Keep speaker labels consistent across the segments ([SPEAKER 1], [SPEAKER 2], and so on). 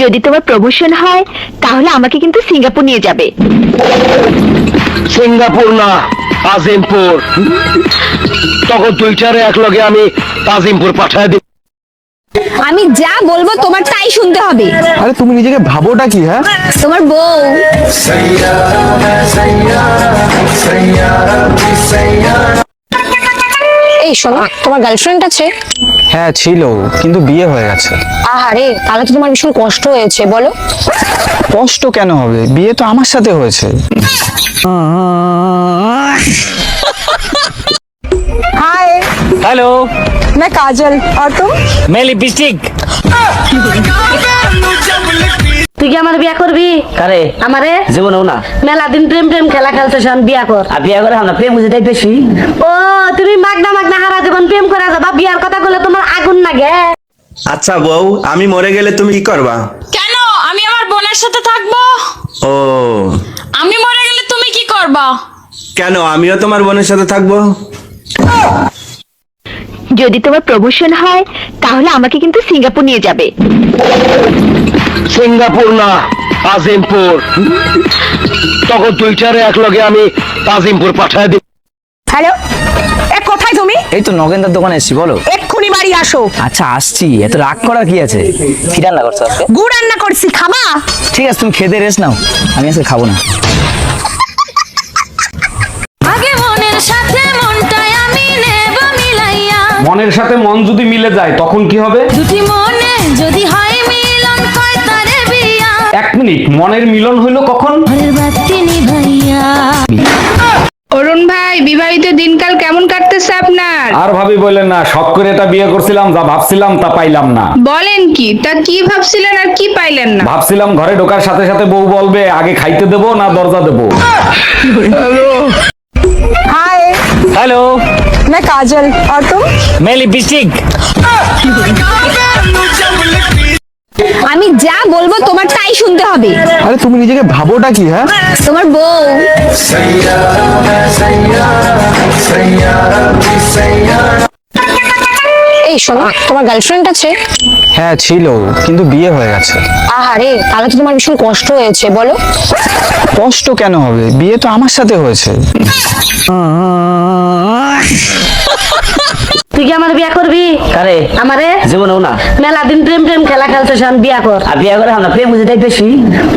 [SPEAKER 1] যদি তোমার প্রমোশন হয় তাহলে আমাকে কিন্তু সিঙ্গাপুর নিয়ে যাবে।
[SPEAKER 2] সিঙ্গাপুর না, তাজিমপুর। তখন দুইটারে একলগে আমি তাজিমপুর পাঠায় দিই।
[SPEAKER 1] আমি যা বলবো তোমার তাই শুনতে হবে।
[SPEAKER 3] আরে তুমি নিজেকে ভাবোটা কি? হ্যাঁ,
[SPEAKER 1] তোমার বউ। এই শোনো, তোমার গার্লফ্রেন্ড আছে?
[SPEAKER 3] হ্যাঁ ছিল, কিন্তু বিয়ে হয়ে গেছে।
[SPEAKER 1] আহারে, তাহলে তো তোমার ভীষণ কষ্ট হয়েছে বলো।
[SPEAKER 3] কষ্ট কেন হবে? বিয়ে তো আমার সাথে হয়েছে।
[SPEAKER 4] हाय,
[SPEAKER 5] हेलो,
[SPEAKER 4] मैं काजल और तुम?
[SPEAKER 5] मैं लिपस्टिक।
[SPEAKER 6] তুই কি আমার বিয়া করবি?
[SPEAKER 5] কারে
[SPEAKER 6] আমারে
[SPEAKER 5] জীবনেও না।
[SPEAKER 6] মেলা দিন প্রেম প্রেম খেলা খেলতে শোন, বিয়া কর।
[SPEAKER 5] আর বিয়া করে আমরা প্রেম বুঝে বেশি।
[SPEAKER 6] ও তুমি মাগনা মাগনা হারা জীবন প্রেম করে যাবা, বিয়ার কথা বলে তোমার আগুন লাগে।
[SPEAKER 7] আচ্ছা বউ, আমি মরে গেলে তুমি কি করবা?
[SPEAKER 8] কেন? আমি আমার বোনের সাথে থাকবো।
[SPEAKER 7] ও,
[SPEAKER 8] আমি মরে গেলে তুমি কি করবা?
[SPEAKER 7] কেন আমিও তোমার বোনের সাথে থাকবো?
[SPEAKER 1] যদি তোমার প্রমোশন হয় তাহলে আমাকে কিন্তু সিঙ্গাপুর নিয়ে যাবে।
[SPEAKER 2] সিঙ্গাপুর না, তাজিমপুর। তখন দুইটারে একলগে আমি তাজিমপুর পাঠায় দিই।
[SPEAKER 4] হ্যালো, এ কোথায় তুমি?
[SPEAKER 5] এই তো নগেন্দার দোকানে এসেছি, বলো।
[SPEAKER 4] এক্ষুনি বাড়ি আসো।
[SPEAKER 5] আচ্ছা আসছি, এত রাগ করার কি আছে? কি রান্না করছো আজকে?
[SPEAKER 4] গুড় রান্না করছি, খাবা?
[SPEAKER 5] ঠিক আছে, তুমি খেতে রেস্ট নাও, আমি আজকে খাবো না।
[SPEAKER 8] আগে মনের সাথে মনটাই আমি নেব মিলাইয়া,
[SPEAKER 9] মনের সাথে মন যদি মিলে যায় তখন কি হবে?
[SPEAKER 8] দুটি মনে যদি হয় মিলন, কয় তারে বিয়া,
[SPEAKER 9] এক মিনিট, মনের মিলন হইলো কখন?
[SPEAKER 8] ঘরের বাতি নিভাইয়া।
[SPEAKER 10] অরুণ ভাই, বিবাহিত দিনকাল কেমন কাটতেছে আপনার?
[SPEAKER 9] আর ভাবি বললেন না, শখ করে এটা বিয়ে করছিলাম, যা ভাবছিলাম তা পাইলাম না।
[SPEAKER 10] বলেন কি? তা কি ভাবছিলেন আর কি পাইলেন না?
[SPEAKER 9] ভাবছিলাম ঘরে ঢোকার সাথে সাথে বউ বলবে আগে খাইতে দেবো না দরজা দেবো।
[SPEAKER 4] हाय,
[SPEAKER 5] हेलो,
[SPEAKER 4] मैं काजल और तुम?
[SPEAKER 5] मैं लिपस्टिक।
[SPEAKER 1] আমি যা বলবো তোমার তাই শুনতে হবে।
[SPEAKER 3] আরে তুমি নিজেকে ভাবোটা কি? হ্যাঁ,
[SPEAKER 1] তোমার বউ। এই শোনো, তোমার গার্লফ্রেন্ড আছে?
[SPEAKER 3] হ্যাঁ ছিল, কিন্তু বিয়ে হয়ে গেছে।
[SPEAKER 1] আহারে, তাহলে তো তোমার ভীষণ কষ্ট হয়েছে বলো।
[SPEAKER 3] কষ্ট কেন হবে? বিয়ে তো আমার সাথে হয়েছে।
[SPEAKER 6] তুই কি আমার বিয়া করবি?
[SPEAKER 5] কারে
[SPEAKER 6] আমারে
[SPEAKER 5] জীবনেও না।
[SPEAKER 6] মেলা দিন প্রেম প্রেম খেলা খেলতে শোন, বিয়া কর।
[SPEAKER 5] আর বিয়া করে আমরা প্রেম বুঝে বেশি।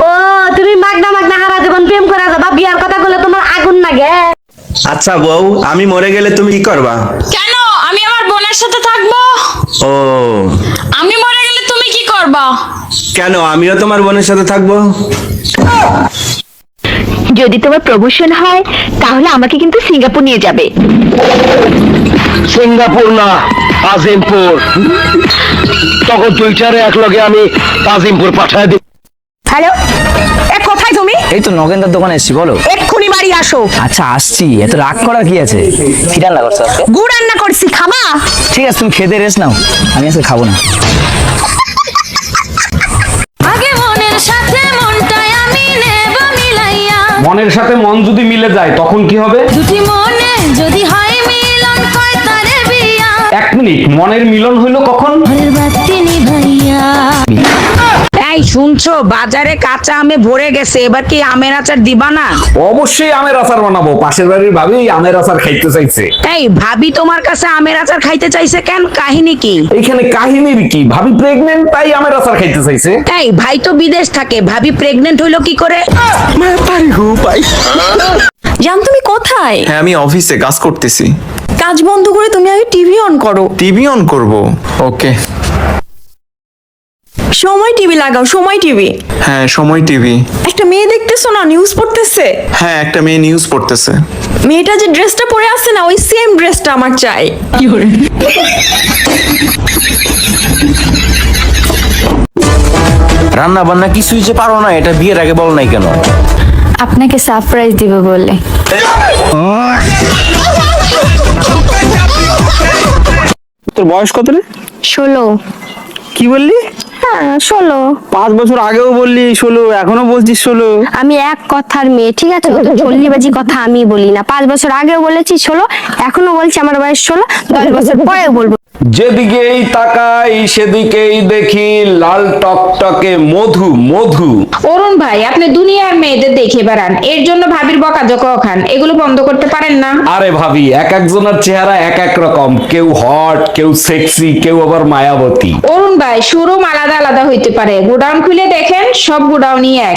[SPEAKER 6] ও তুমি মাগনা মাগনা হারা জীবন প্রেম করে যাবা, বিয়ার কথা বলে তোমার আগুন লাগে।
[SPEAKER 7] আচ্ছা বউ, আমি মরে গেলে তুমি কি করবা?
[SPEAKER 8] কেন? আমি আমার বোনের সাথে থাকবো।
[SPEAKER 7] ও,
[SPEAKER 8] আমি মরে গেলে তুমি কি করবা?
[SPEAKER 7] কেন আমিও তোমার বোনের সাথে থাকবো?
[SPEAKER 1] যদি তোমার প্রমোশন হয় তাহলে আমাকে কিন্তু সিঙ্গাপুর নিয়ে যাবে।
[SPEAKER 2] সিঙ্গাপুর না, তাজিমপুর। তখন দুইটারে একলগে আমি তাজিমপুর পাঠায় দিই।
[SPEAKER 4] হ্যালো, এ কোথায় তুমি?
[SPEAKER 5] এই তো নগেন্দার দোকানে এসেছি, বলো।
[SPEAKER 4] এক্ষুনি বাড়ি আসো।
[SPEAKER 5] আচ্ছা আসছি, এত রাগ করার কি আছে? কি রান্না করছো আজকে?
[SPEAKER 4] গুড় রান্না করছি, খাবা?
[SPEAKER 5] ঠিক আছে, তুমি খেতে রেস্ট নাও, আমি আজকে খাবো না।
[SPEAKER 8] আগে মনের সাথে মনটাই আমি নেব মিলাইয়া,
[SPEAKER 9] মনের সাথে মন যদি মিলে যায় তখন কি হবে?
[SPEAKER 8] দুটি মনে যদি হয় মিলন, কয় তারে বিয়া,
[SPEAKER 9] এক মিনিট, মনের মিলন হইলো কখন?
[SPEAKER 8] ঘরের বাতি নিভাইয়া।
[SPEAKER 4] এই শুনছো, বাজারে কাঁচা আমে ভরে গেছে, এবার কি আমের আচার দিবা না?
[SPEAKER 9] অবশ্যই আমের আচার বানাবো, পাশের বাড়ির ভাবি আমের আচার খাইতে চাইছে।
[SPEAKER 4] এই ভাবি তোমার কাছে আমের আচার খাইতে চাইছে কেন? কাহিনী কি?
[SPEAKER 9] এইখানে কাহিনীর কি? ভাবি প্রেগনেন্ট, তাই আমের আচার খাইতে চাইছে।
[SPEAKER 4] এই ভাই তো বিদেশ থাকে, ভাবি প্রেগনেন্ট হইলো কি করে?
[SPEAKER 11] জান, তুমি কোথায়?
[SPEAKER 7] হ্যাঁ, আমি অফিসে কাজ করতেছি।
[SPEAKER 11] কাজ বন্ধ করে তুমি আগে টিভি অন করো।
[SPEAKER 7] টিভি অন করব? ওকে।
[SPEAKER 11] সময় টিভি লাগাও, সময় টিভি।
[SPEAKER 7] হ্যাঁ, সময় টিভি।
[SPEAKER 11] একটা মেয়ে দেখতেছো না, নিউজ পড়তেছে?
[SPEAKER 7] হ্যাঁ, একটা মেয়ে নিউজ পড়তেছে।
[SPEAKER 11] মেয়েটা যে ড্রেসটা পরে আছে না, ওই সেম ড্রেসটা আমার চাই। কি করে?
[SPEAKER 5] রান্না বান্না কিছুই যে পারো না, এটা বিয়ের আগে বল নাই কেন?
[SPEAKER 11] আপনাকে সারপ্রাইজ দিব বলে।
[SPEAKER 3] তোর বয়স কত রে?
[SPEAKER 1] 16।
[SPEAKER 3] কি বললি?
[SPEAKER 1] হ্যাঁ 16।
[SPEAKER 3] 5 বছর আগেও বললি 16, এখনো বলছিস 16।
[SPEAKER 1] আমি এক কথার মেয়ে, ঠিক আছে? চল্লিবাজি কথা আমি বলি না। 5 বছর আগেও বলেছি 16, এখনো বলছি আমার বয়স 16, 10 বছর পরেও বলবো।
[SPEAKER 9] যেদিকেই তাকাই সেদিকেই দেখি লাল টকটকে মধু মধু।
[SPEAKER 10] অরুণ ভাই আপনি দুনিয়ার মেয়েদের দেখে বেড়ান, এর জন্য ভাবির বকাঝকা খান, এগুলো বন্ধ করতে পারেন না?
[SPEAKER 9] আরে ভাবি, এক একজনের চেহারা এক এক রকম, কেউ হট, কেউ সেক্সি, কেউ আবার মায়াবতী।
[SPEAKER 10] অরুণ ভাই শোরুম আলাদা আলাদা হইতে পারে, গোডাউন খুলে দেখেন সব গোডাউনই এক।